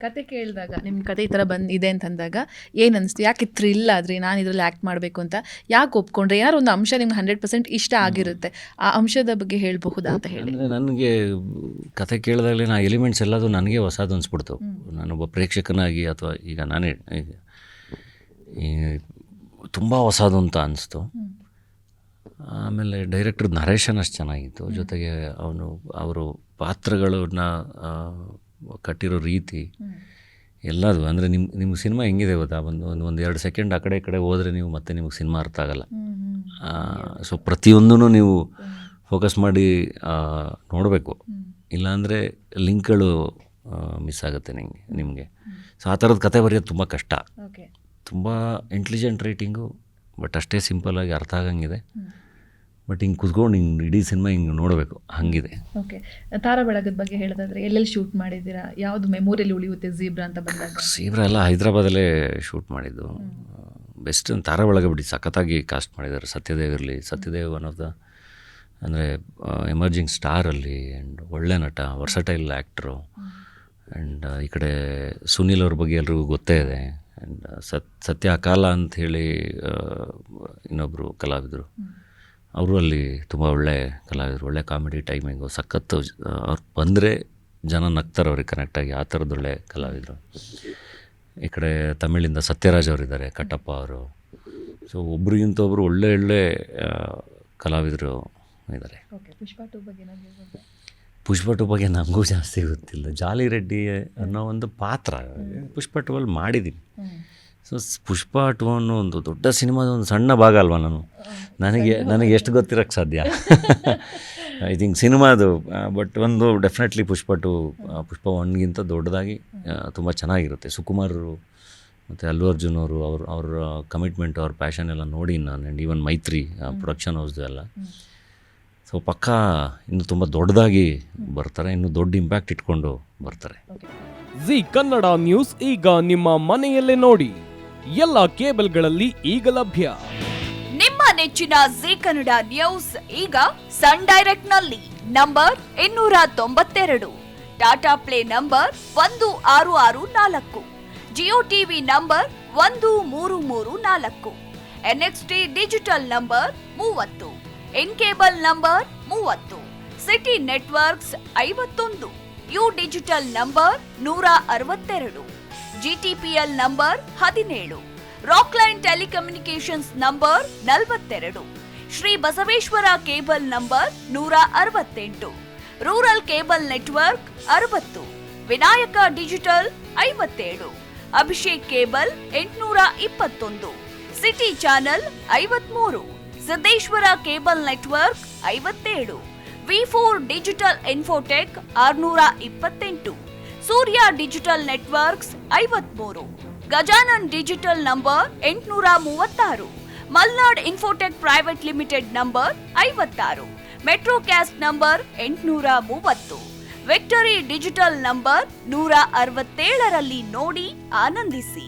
ಕತೆ ಕೇಳಿದಾಗ ನಿಮ್ಮ ಕತೆ ಈ ಥರ ಇದೆ ಅಂತಂದಾಗ ಏನು ಅನಿಸ್ತು? ಯಾಕೆ ಥ್ರಿಲ್ ಆದರೆ ನಾನು ಇದರಲ್ಲಿ ಆ್ಯಕ್ಟ್ ಮಾಡಬೇಕು ಅಂತ ಯಾಕೆ ಒಪ್ಕೊಂಡ್ರೆ? ಏನಾದ್ರು ಒಂದು ಅಂಶ ನಿಮ್ಗೆ 100% ಇಷ್ಟ ಆಗಿರುತ್ತೆ, ಆ ಅಂಶದ ಬಗ್ಗೆ ಹೇಳಬಹುದಾ ಅಂತ ಹೇಳಿ. ಅಂದರೆ ನನಗೆ ಕತೆ ಕೇಳಿದಾಗಲೇ ನಾ ಎಲಿಮೆಂಟ್ಸ್ ಎಲ್ಲದು ನನಗೆ ಹೊಸದು ಅನಿಸ್ಬಿಡ್ತು. ನಾನೊಬ್ಬ ಪ್ರೇಕ್ಷಕನಾಗಿ ಅಥವಾ ಈಗ ನಾನೇ ತುಂಬ ಹೊಸದು ಅಂತ ಅನಿಸ್ತು. ಆಮೇಲೆ ಡೈರೆಕ್ಟರ್ ನರೇಶನ್ ಅಷ್ಟು ಚೆನ್ನಾಗಿತ್ತು, ಜೊತೆಗೆ ಅವರು ಪಾತ್ರಗಳನ್ನ ಕಟ್ಟಿರೋ ರೀತಿ ಎಲ್ಲದು. ಅಂದರೆ ನಿಮ್ಗೆ ಸಿನಿಮಾ ಹೆಂಗಿದೆ ಗೊತ್ತಾ, ಒಂದು 2 ಸೆಕೆಂಡ್ ಆ ಕಡೆ ಈ ಕಡೆ ಹೋದರೆ ನೀವು ಮತ್ತೆ ನಿಮಗೆ ಸಿನಿಮಾ ಅರ್ಥ ಆಗಲ್ಲ. ಸೊ ಪ್ರತಿಯೊಂದೂ ನೀವು ಫೋಕಸ್ ಮಾಡಿ ನೋಡಬೇಕು, ಇಲ್ಲಾಂದರೆ ಲಿಂಕ್ಗಳು ಮಿಸ್ ಆಗುತ್ತೆ ನಿಮಗೆ. ಸೊ ಆ ಥರದ ಕತೆ ಬರೆಯೋದು ತುಂಬ ಕಷ್ಟ, ತುಂಬ ಇಂಟೆಲಿಜೆಂಟ್ ರೈಟಿಂಗು, ಬಟ್ ಅಷ್ಟೇ ಸಿಂಪಲ್ಲಾಗಿ ಅರ್ಥ ಆಗಂಗಿದೆ. ಬಟ್ ಹಿಂಗೆ ಕುತ್ಕೊಂಡು ಹಿಂಗೆ ಇಡೀ ಸಿನಿಮಾ ಹಿಂಗೆ ನೋಡಬೇಕು, ಹಾಗಿದೆ. ಓಕೆ, ತಾರಾ ಬೆಳಗದ ಬಗ್ಗೆ ಹೇಳೋದಾದರೆ ಎಲ್ಲೆಲ್ಲಿ ಶೂಟ್ ಮಾಡಿದ್ದೀರಾ? ಯಾವುದು ಮೆಮೊರಿಯಲ್ಲಿ ಉಳಿಯುತ್ತೆ ಝೀಬ್ರಾ ಅಂತ ಬಂದಾಗ? ಝೀಬ್ರಾ ಎಲ್ಲ ಹೈದ್ರಾಬಾದಲ್ಲೇ ಶೂಟ್ ಮಾಡಿದ್ದು. ಬೆಸ್ಟ್ ತಾರಾ ಬೆಳಗ ಬಿಡಿ ಸಖತ್ತಾಗಿ ಕಾಸ್ಟ್ ಮಾಡಿದ್ದಾರೆ. ಸತ್ಯದೇವ್ ಇರಲಿ, ಸತ್ಯದೇವ್ ಒನ್ ಆಫ್ ದ ಅಂದರೆ ಎಮರ್ಜಿಂಗ್ ಸ್ಟಾರಲ್ಲಿ, ಆ್ಯಂಡ್ ಒಳ್ಳೆ ನಟ, ವರ್ಸಟೈಲ್ ಆ್ಯಕ್ಟ್ರು. ಆ್ಯಂಡ್ ಈ ಕಡೆ ಸುನೀಲ್ ಅವ್ರ ಬಗ್ಗೆ ಎಲ್ರಿಗೂ ಗೊತ್ತೇ ಇದೆ. ಆ್ಯಂಡ್ ಸತ್ಯ ಅಕಾಲ ಅಂಥೇಳಿ ಇನ್ನೊಬ್ಬರು ಕಲಾವಿದರು, ಅವರು ಅಲ್ಲಿ ತುಂಬ ಒಳ್ಳೆ ಕಲಾವಿದರು, ಒಳ್ಳೆ ಕಾಮಿಡಿ ಟೈಮಿಂಗು ಸಖತ್ತು. ಅವ್ರು ಬಂದರೆ ಜನ ನಗ್ತಾರೆ ಅವ್ರಿಗೆ ಕನೆಕ್ಟಾಗಿ, ಆ ಥರದ್ದು ಒಳ್ಳೆ ಕಲಾವಿದರು. ಈ ಕಡೆ ತಮಿಳಿಂದ ಸತ್ಯರಾಜ್ ಅವರಿದ್ದಾರೆ, ಕಟ್ಟಪ್ಪ ಅವರು. ಸೊ ಒಬ್ರಿಗಿಂತ ಒಬ್ಬರು ಒಳ್ಳೆ ಕಲಾವಿದರು ಇದ್ದಾರೆ. ಪುಷ್ಪ 2 ಬಗ್ಗೆ ನನಗೂ ಜಾಸ್ತಿ ಗೊತ್ತಿಲ್ಲ. ಜಾಲಿ ರೆಡ್ಡಿ ಅನ್ನೋ ಒಂದು ಪಾತ್ರ ಪುಷ್ಪ 2 ಮಾಡಿದ್ದೀನಿ. ಸೊ ಪುಷ್ಪ 2 ಅನ್ನೋ ಒಂದು ದೊಡ್ಡ ಸಿನಿಮಾದ ಒಂದು ಸಣ್ಣ ಭಾಗ ಅಲ್ವಾ ನಾನು, ನನಗೆ ಎಷ್ಟು ಗೊತ್ತಿರೋಕ್ಕೆ ಸಾಧ್ಯ. ಐ ಥಿಂಕ್ ಸಿನಿಮಾದು, ಬಟ್ ಒಂದು ಡೆಫಿನೆಟ್ಲಿ ಪುಷ್ಪ 1ಗಿಂತ ದೊಡ್ಡದಾಗಿ ತುಂಬ ಚೆನ್ನಾಗಿರುತ್ತೆ. ಸುಕುಮಾರರು ಮತ್ತು ಅಲ್ಲು ಅರ್ಜುನ್ ಅವರು, ಅವ್ರ ಕಮಿಟ್ಮೆಂಟ್, ಅವ್ರ ಪ್ಯಾಷನ್ ಎಲ್ಲ ನೋಡಿ ನಾನು, ಆ್ಯಂಡ್ ಈವನ್ ಮೈತ್ರಿ ಪ್ರೊಡಕ್ಷನ್ ಹೌಸ್ದು ಎಲ್ಲ. ಸೊ ಪಕ್ಕಾ ಇನ್ನು ತುಂಬ ದೊಡ್ಡದಾಗಿ ಬರ್ತಾರೆ, ಇನ್ನು ದೊಡ್ಡ ಇಂಪ್ಯಾಕ್ಟ್ ಇಟ್ಕೊಂಡು ಬರ್ತಾರೆ. ಜಿ ಕನ್ನಡ ನ್ಯೂಸ್ ಈಗ ನಿಮ್ಮ ಮನೆಯಲ್ಲೇ ನೋಡಿ, ಎಲ್ಲ ಕೇಬಲ್ಗಳಲ್ಲಿ ಈಗ ಲಭ್ಯ. ನಿಮ್ಮ ನೆಚ್ಚಿನ ಜಿ ಕನ್ನಡ ನ್ಯೂಸ್ ಈಗ ಸನ್ ಡೈರೆಕ್ಟ್ ನಲ್ಲಿ number 292, Tata play number 1664, Jio TV number 1334, NXT digital number 30, in cable number 30, city networks 51, U digital number 162, GTPL number 17, Rockline telecommunications number 42, Shri Basaveshwara cable number 168, rural cable network 60, Vinayaka digital 57, Abhishek cable 821, city channel 53, Siddeshwara cable network 57, V4 digital Infotech 628, Surya digital networks 53, Gajanan digital number 836, Malnad Infotech Private Limited number 56, Metrocast number 830, Victory Digital number 167ರಲ್ಲಿ ನೋಡಿ ಆನಂದಿಸಿ.